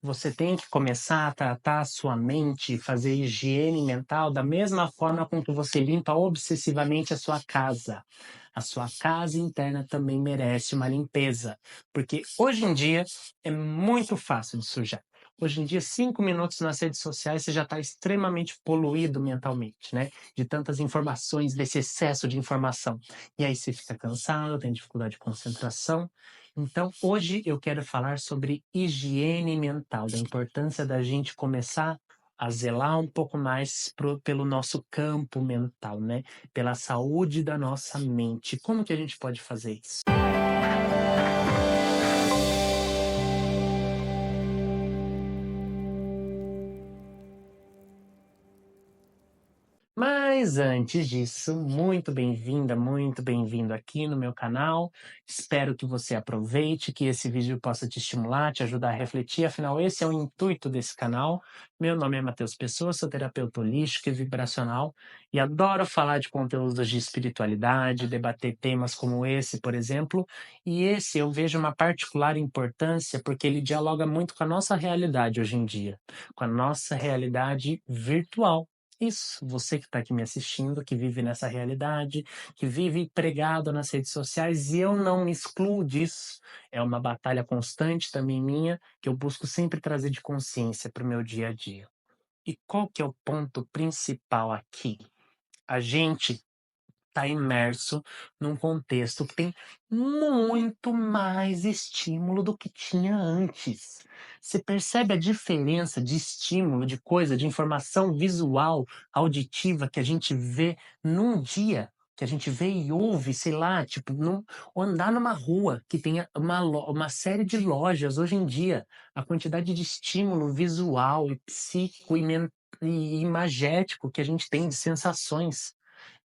Você tem que começar a tratar a sua mente, fazer higiene mental da mesma forma com que você limpa obsessivamente a sua casa. A sua casa interna também merece uma limpeza, porque hoje em dia é muito fácil de sujar. Hoje em dia, 5 minutos nas redes sociais, você já está extremamente poluído mentalmente, né? De tantas informações, desse excesso de informação. E aí você fica cansado, tem dificuldade de concentração. Então, hoje eu quero falar sobre higiene mental, da importância da gente começar a zelar um pouco mais pelo nosso campo mental, né? Pela saúde da nossa mente. Como que a gente pode fazer isso? Mas antes disso, muito bem-vinda, muito bem-vindo aqui no meu canal. Espero que você aproveite, que esse vídeo possa te estimular, te ajudar a refletir. Afinal, esse é o intuito desse canal. Meu nome é Matheus Pessoa, sou terapeuta holístico e vibracional e adoro falar de conteúdos de espiritualidade, debater temas como esse, por exemplo. E esse eu vejo uma particular importância porque ele dialoga muito com a nossa realidade hoje em dia, com a nossa realidade virtual. Isso, você que está aqui me assistindo, que vive nessa realidade, que vive pregado nas redes sociais, e eu não me excluo disso. É uma batalha constante também minha, que eu busco sempre trazer de consciência para o meu dia a dia. E qual que é o ponto principal aqui? A gente está imerso num contexto que tem muito mais estímulo do que tinha antes. Você percebe a diferença de estímulo, de coisa, de informação visual, auditiva que a gente vê num dia? Que a gente vê e ouve, sei lá, tipo, ou andar numa rua que tenha uma série de lojas hoje em dia, a quantidade de estímulo visual e psíquico e imagético que a gente tem de sensações.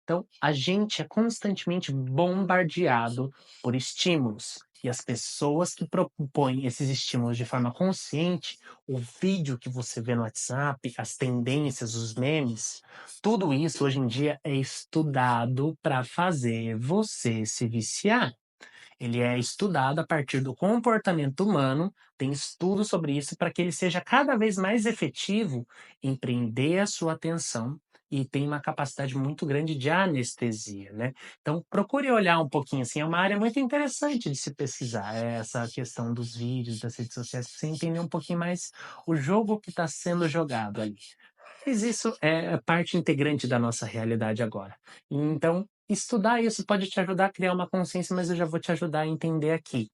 Então, a gente é constantemente bombardeado por estímulos. E as pessoas que propõem esses estímulos de forma consciente, o vídeo que você vê no WhatsApp, as tendências, os memes, tudo isso hoje em dia é estudado para fazer você se viciar. Ele é estudado a partir do comportamento humano, tem estudos sobre isso para que ele seja cada vez mais efetivo em prender a sua atenção e tem uma capacidade muito grande de anestesia, né? Então, procure olhar um pouquinho assim, é uma área muito interessante de se pesquisar, essa questão dos vídeos, das redes sociais, para você entender um pouquinho mais o jogo que está sendo jogado ali. Mas isso é parte integrante da nossa realidade agora. Então, estudar isso pode te ajudar a criar uma consciência, mas eu já vou te ajudar a entender aqui.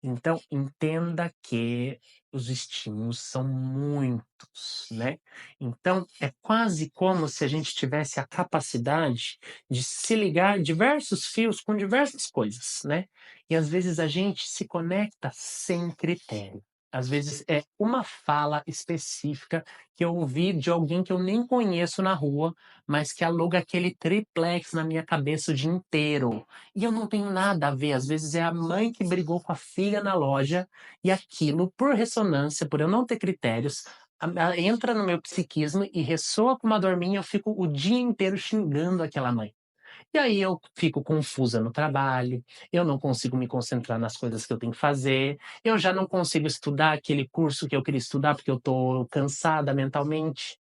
Então, entenda que os estímulos são muitos, né? Então, é quase como se a gente tivesse a capacidade de se ligar diversos fios com diversas coisas, né? E às vezes a gente se conecta sem critério. Às vezes é uma fala específica que eu ouvi de alguém que eu nem conheço na rua, mas que aluga aquele triplex na minha cabeça o dia inteiro. E eu não tenho nada a ver, às vezes é a mãe que brigou com a filha na loja e aquilo, por ressonância, por eu não ter critérios, entra no meu psiquismo e ressoa com uma dorminha, eu fico o dia inteiro xingando aquela mãe. E aí eu fico confusa no trabalho, eu não consigo me concentrar nas coisas que eu tenho que fazer, eu já não consigo estudar aquele curso que eu queria estudar porque eu estou cansada mentalmente.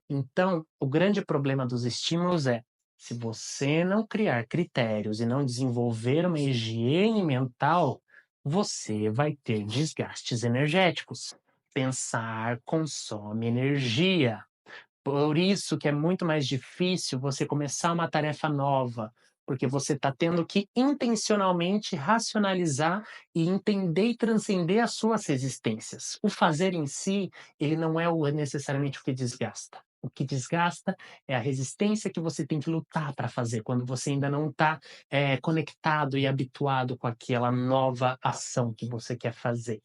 Então, o grande problema dos estímulos é, se você não criar critérios e não desenvolver uma higiene mental, você vai ter desgastes energéticos. Pensar consome energia. Por isso que é muito mais difícil você começar uma tarefa nova, porque você está tendo que intencionalmente racionalizar e entender e transcender as suas resistências. O fazer em si, ele não é necessariamente o que desgasta. O que desgasta é a resistência que você tem que lutar para fazer, quando você ainda não está conectado e habituado com aquela nova ação que você quer fazer.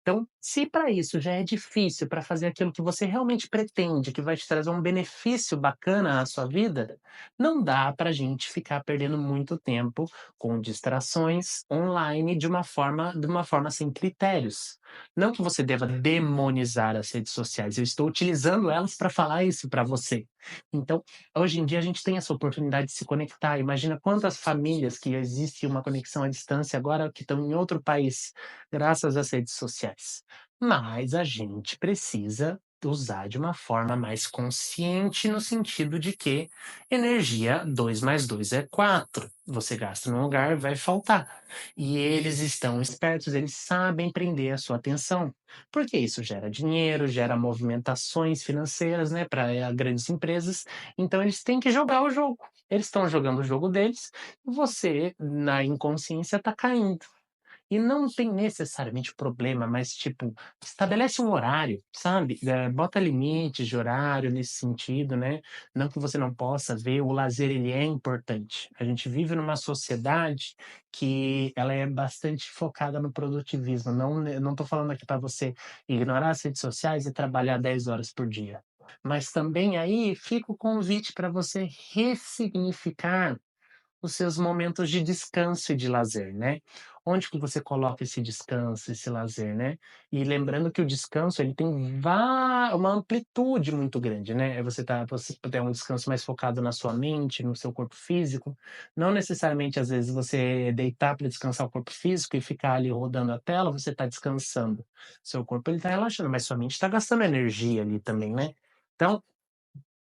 Então, se para isso já é difícil para fazer aquilo que você realmente pretende, que vai te trazer um benefício bacana à sua vida, não dá para a gente ficar perdendo muito tempo com distrações online de uma forma sem critérios. Não que você deva demonizar as redes sociais, eu estou utilizando elas para falar isso para você. Então, hoje em dia a gente tem essa oportunidade de se conectar. Imagina quantas famílias que existe uma conexão à distância agora que estão em outro país graças às redes sociais. Mas a gente precisa usar de uma forma mais consciente, no sentido de que energia 2 mais 2 é 4. Você gasta num lugar, vai faltar. E eles estão espertos, eles sabem prender a sua atenção, porque isso gera dinheiro, gera movimentações financeiras, né, para grandes empresas, então eles têm que jogar o jogo. Eles estão jogando o jogo deles, e você, na inconsciência, está caindo. E não tem necessariamente problema, mas, tipo, estabelece um horário, sabe? Bota limites de horário nesse sentido, né? Não que você não possa ver, o lazer ele é importante. A gente vive numa sociedade que ela é bastante focada no produtivismo. Não estou falando aqui para você ignorar as redes sociais e trabalhar 10 horas por dia. Mas também aí fica o convite para você ressignificar os seus momentos de descanso e de lazer, né. Onde que você coloca esse descanso, esse lazer, né. E lembrando que o descanso ele tem uma amplitude muito grande, né, você ter um descanso mais focado na sua mente, no seu corpo físico, não necessariamente às vezes você deitar para descansar o corpo físico e ficar ali rodando a tela, você está descansando. Seu corpo ele está relaxando, mas sua mente está gastando energia ali também, né. Então,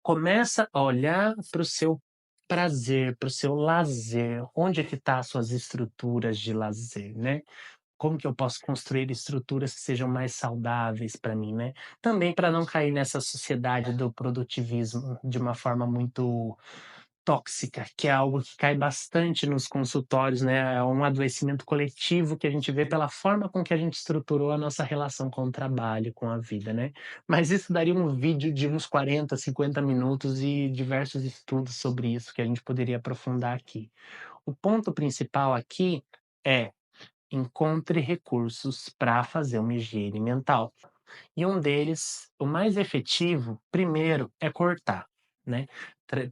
começa a olhar para o seu prazer, para o seu lazer, onde é que tá as suas estruturas de lazer, né. Como que eu posso construir estruturas que sejam mais saudáveis para mim, né. Também para não cair nessa sociedade do produtivismo de uma forma muito tóxica, que é algo que cai bastante nos consultórios, né, é um adoecimento coletivo que a gente vê pela forma com que a gente estruturou a nossa relação com o trabalho, com a vida, né. Mas isso daria um vídeo de uns 40, 50 minutos e diversos estudos sobre isso que a gente poderia aprofundar aqui. O ponto principal aqui é: encontre recursos para fazer uma higiene mental. E um deles, o mais efetivo, primeiro, é cortar, né,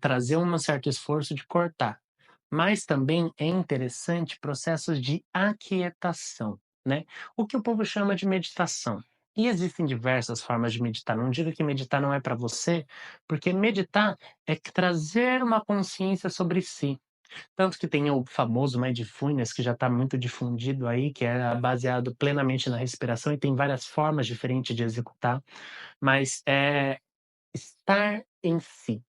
trazer um certo esforço de cortar. Mas também é interessante processos de aquietação, né, o que o povo chama de meditação. E existem diversas formas de meditar, não diga que meditar não é para você, porque meditar é que trazer uma consciência sobre si. Tanto que tem o famoso Mindfulness, que já está muito difundido aí, que é baseado plenamente na respiração e tem várias formas diferentes de executar, mas é estar em si,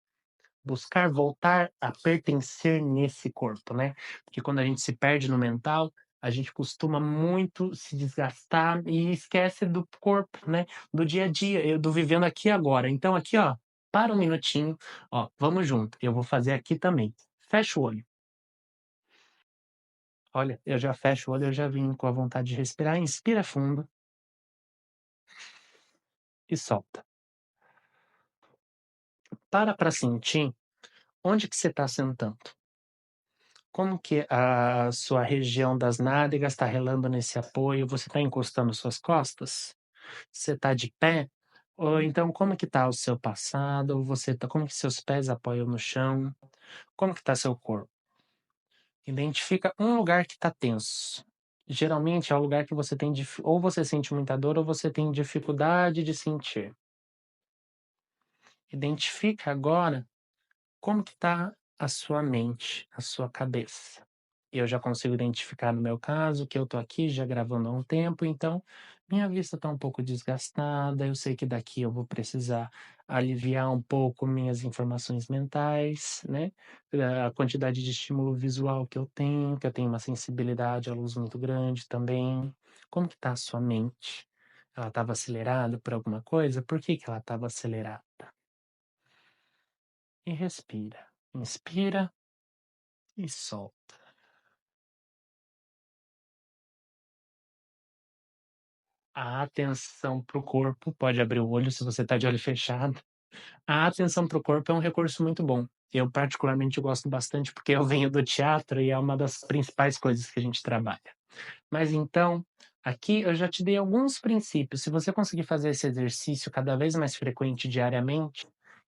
buscar voltar a pertencer nesse corpo, né. Porque quando a gente se perde no mental, a gente costuma muito se desgastar e esquece do corpo, né, do dia a dia, do vivendo aqui e agora. Então aqui, ó, para um minutinho, ó, vamos junto, eu vou fazer aqui também. Fecha o olho. Olha, eu já fecho o olho, eu já vim com a vontade de respirar, inspira fundo e solta. Para sentir onde que você está sentando. Como que a sua região das nádegas está relando nesse apoio? Você está encostando suas costas? Você está de pé? Ou então como que está o seu passado? Como que seus pés apoiam no chão? Como que está seu corpo? Identifica um lugar que está tenso. Geralmente é o lugar que você tem ou você sente muita dor ou você tem dificuldade de sentir. Identifica agora como que está a sua mente, a sua cabeça. Eu já consigo identificar no meu caso que eu tô aqui já gravando há um tempo, então minha vista está um pouco desgastada, eu sei que daqui eu vou precisar aliviar um pouco minhas informações mentais, né, a quantidade de estímulo visual que eu tenho uma sensibilidade à luz muito grande também. Como que tá a sua mente? Ela estava acelerada por alguma coisa? Por que que ela estava acelerada? E respira. Inspira e solta. A atenção para o corpo, pode abrir o olho se você está de olho fechado. A atenção para o corpo é um recurso muito bom. Eu particularmente gosto bastante, porque eu venho do teatro e é uma das principais coisas que a gente trabalha. Mas então, aqui eu já te dei alguns princípios. Se você conseguir fazer esse exercício cada vez mais frequente diariamente,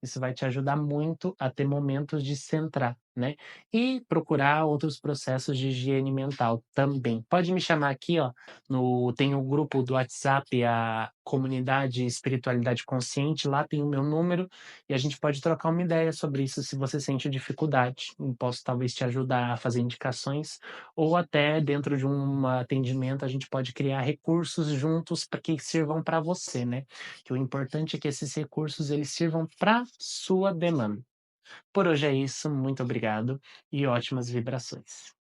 isso vai te ajudar muito a ter momentos de centrar. né, e procurar outros processos de higiene mental também. Pode me chamar aqui, ó, no tem o grupo do WhatsApp, a comunidade Espiritualidade Consciente, lá tem o meu número e a gente pode trocar uma ideia sobre isso se você sente dificuldade. Eu posso talvez te ajudar a fazer indicações ou até dentro de um atendimento a gente pode criar recursos juntos para que sirvam para você, né, que o importante é que esses recursos eles sirvam para sua demanda. Por hoje é isso, muito obrigado e ótimas vibrações.